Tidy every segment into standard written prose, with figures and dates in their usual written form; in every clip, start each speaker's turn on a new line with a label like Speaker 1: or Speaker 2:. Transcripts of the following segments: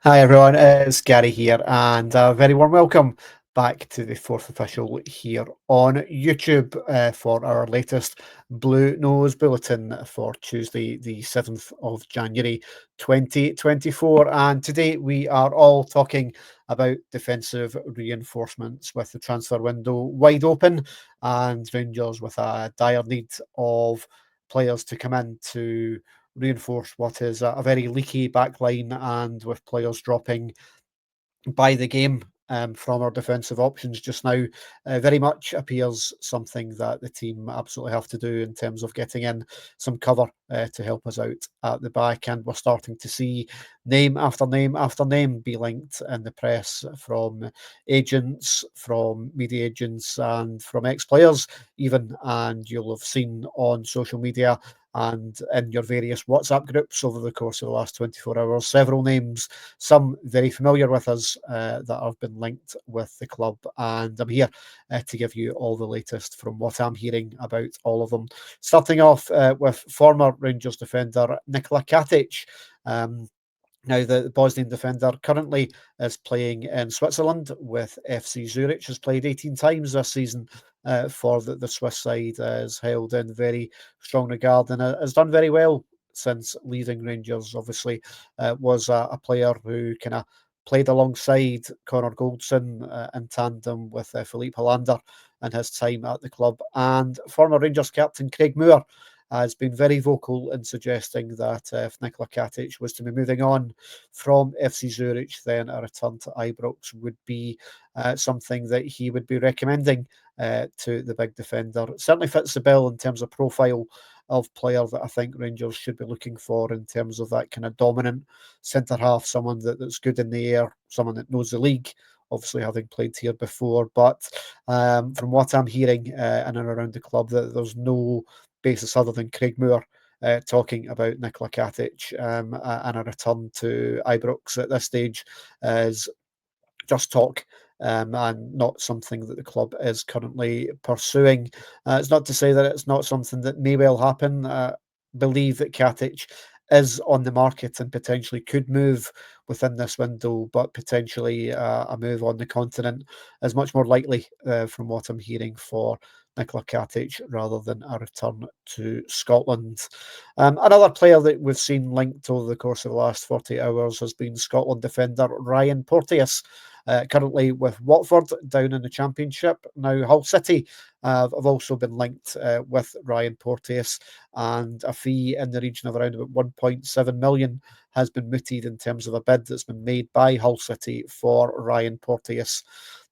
Speaker 1: Hi everyone, it's Gary here, and a very warm welcome back to the fourth official here on YouTube for our latest Blue Nose Bulletin for Tuesday, the 7th of January 2024. And today we are all talking about defensive reinforcements with the transfer window wide open and Rangers with a dire need of players to come in to reinforce what is a very leaky back line and with players dropping by the game from our defensive options just now. Very much appears something that the team absolutely have to do in terms of getting in some cover to help us out at the back. And we're starting to see name after name after name be linked in the press from agents, from media agents, and from ex players, even. And you'll have seen on social media and in your various WhatsApp groups over the course of the last 24 hours, several names, some very familiar with us, that have been linked with the club. And I'm here to give you all the latest from what I'm hearing about all of them. Starting off with former Rangers defender Niko Katic. Um, Now, the Bosnian defender currently is playing in Switzerland with FC Zurich, has played 18 times this season for the Swiss side, is held in very strong regard and has done very well since leaving Rangers. Obviously, was a player who kind of played alongside Connor Goldson in tandem with Philippe Hollander in his time at the club. And former Rangers captain Craig Moore has been very vocal in suggesting that if Nikola Katic was to be moving on from FC Zurich, then a return to Ibrox would be something that he would be recommending to the big defender. It certainly fits the bill in terms of profile of player that I think Rangers should be looking for in terms of that kind of dominant centre half, someone that's good in the air, someone that knows the league, obviously having played here before. But from what I'm hearing in and around the club, that there's no basis other than Craig Moore talking about Nikola Katic and a return to Ibrox at this stage is just talk. And not something that the club is currently pursuing. It's not to say that it's not something that may well happen. Believe that Katic is on the market and potentially could move within this window, but potentially a move on the continent is much more likely from what I'm hearing for Nikola Katic rather than a return to Scotland. Another player that we've seen linked over the course of the last 40 hours has been Scotland defender Ryan Porteous. Currently with Watford down in the Championship. Now, Hull City have also been linked with Ryan Porteous, and a fee in the region of around about 1.7 million has been mooted in terms of a bid that's been made by Hull City for Ryan Porteous.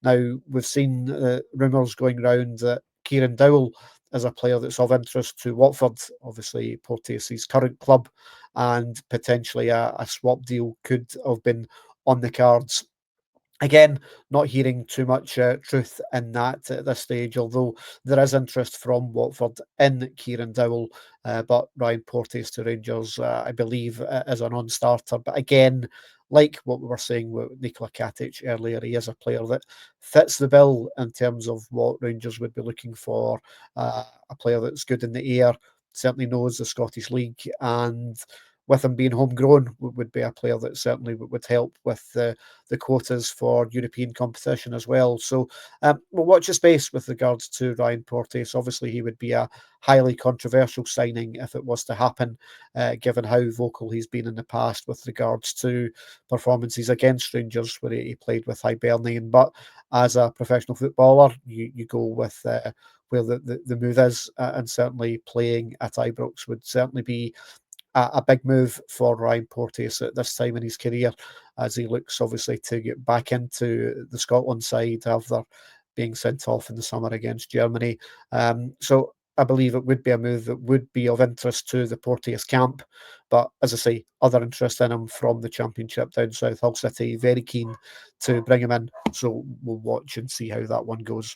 Speaker 1: Now, we've seen rumours going round that Kieran Dowell is a player that's of interest to Watford, obviously Porteous' current club, and potentially a swap deal could have been on the cards. Again, not hearing too much truth in that at this stage, although there is interest from Watford in Kieran Dowell, but Ryan Porteous to Rangers, I believe, is a non-starter. But again, like what we were saying with Nikola Katic earlier, he is a player that fits the bill in terms of what Rangers would be looking for. A player that's good in the air, certainly knows the Scottish League, and with him being homegrown, would be a player that certainly would help with the quotas for European competition as well. So we'll watch the space with regards to Ryan Porteous. Obviously, he would be a highly controversial signing if it was to happen, given how vocal he's been in the past with regards to performances against Rangers, where he played with Hibernian. But as a professional footballer, you go with where the move is, and certainly playing at Ibrox would certainly be a big move for Ryan Porteous at this time in his career, as he looks obviously to get back into the Scotland side after being sent off in the summer against Germany. So I believe it would be a move that would be of interest to the Porteous camp. But as I say, other interest in him from the Championship down south, Hull City, very keen to bring him in. So we'll watch and see how that one goes.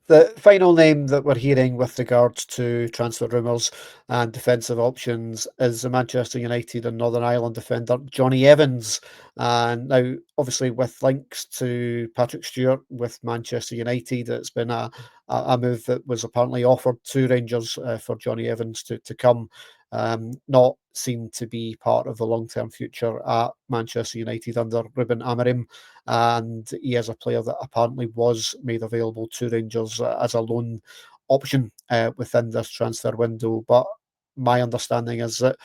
Speaker 1: The final name that we're hearing with regards to transfer rumours and defensive options is the Manchester United and Northern Ireland defender Jonny Evans. And now, obviously, with links to Patrick Stewart with Manchester United, it's been a move that was apparently offered to Rangers for Jonny Evans to come not seen to be part of the long-term future at Manchester United under Ruben Amorim, and he is a player that apparently was made available to Rangers as a loan option within this transfer window. But my understanding is that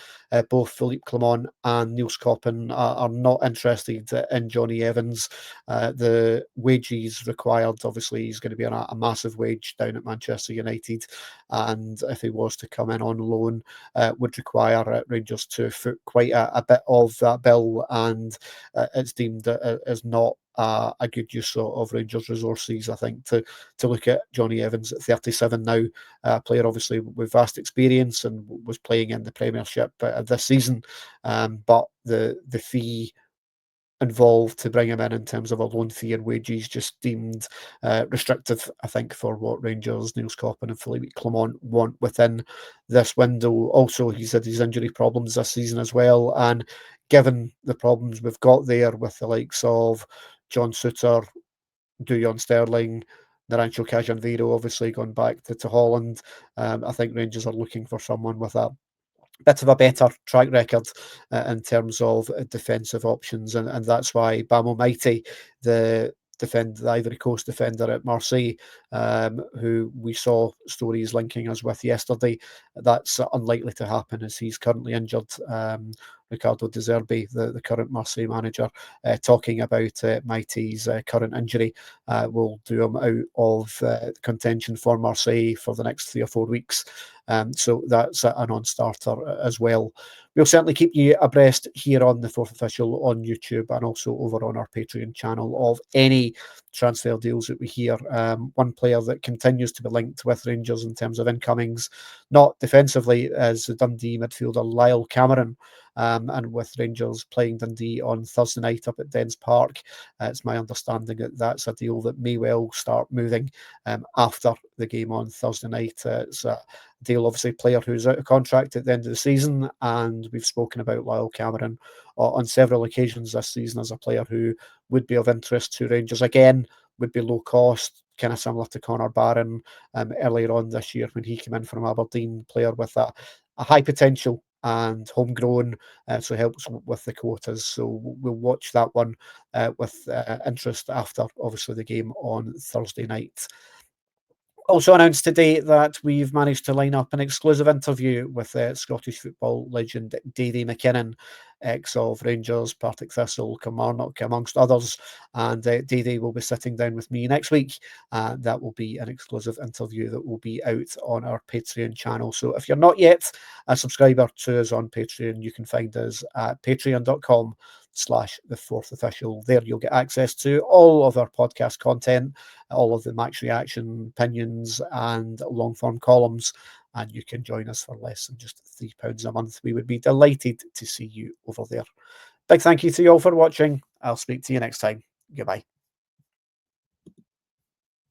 Speaker 1: both Philippe Clement and Niels Koppen are not interested in Jonny Evans. The wages required, obviously, he's going to be on a massive wage down at Manchester United, and if he was to come in on loan, would require Rangers to foot quite a bit of that bill, and it's deemed as not a good use of Rangers resources, I think, to look at Jonny Evans at 37 now, a player obviously with vast experience and was playing in the Premiership this season, but the fee involved to bring him in terms of a loan fee and wages just deemed restrictive, I think, for what Rangers, Niels Koppen and Philippe Clement want within this window. Also, he's had his injury problems this season as well, and given the problems we've got there with the likes of John Souttar, Dujon Sterling, Narancho Cajanviro obviously gone back to Holland, I think Rangers are looking for someone with a bit of a better track record in terms of defensive options, and that's why Bamo Mighty, the Ivory Coast defender at Marseille, who we saw stories linking us with yesterday, that's unlikely to happen as he's currently injured. Ricardo De Zerbi, the current Marseille manager, talking about Mighty's current injury will do him out of contention for Marseille for the next 3 or 4 weeks. So that's a non-starter as well. We'll certainly keep you abreast here on the Fourth Official on YouTube and also over on our Patreon channel of any transfer deals that we hear. One player that continues to be linked with Rangers in terms of incomings, not defensively, is the Dundee midfielder Lyle Cameron. And with Rangers playing Dundee on Thursday night up at Dens Park, it's my understanding that that's a deal that may well start moving after the game on Thursday night. It's a deal, obviously, player who's out of contract at the end of the season, and we've spoken about Lyle Cameron on several occasions this season as a player who would be of interest to Rangers. Again, would be low cost, kind of similar to Connor Barron earlier on this year when he came in from Aberdeen, player with a high potential and homegrown, so helps with the quotas. So we'll watch that one with interest after, obviously, the game on Thursday night. Also announced today that we've managed to line up an exclusive interview with Scottish football legend Davy McKinnon, ex of Rangers, Partick Thistle, Kilmarnock, amongst others. And Davy will be sitting down with me next week. That will be an exclusive interview that will be out on our Patreon channel. So if you're not yet a subscriber to us on Patreon, you can find us at patreon.com/the Fourth Official. There you'll get access to all of our podcast content, all of the match reaction, opinions, and long form columns. And you can join us for less than just £3 a month. We would be delighted to see you over there. Big thank you to you all for watching. I'll speak to you next time. Goodbye.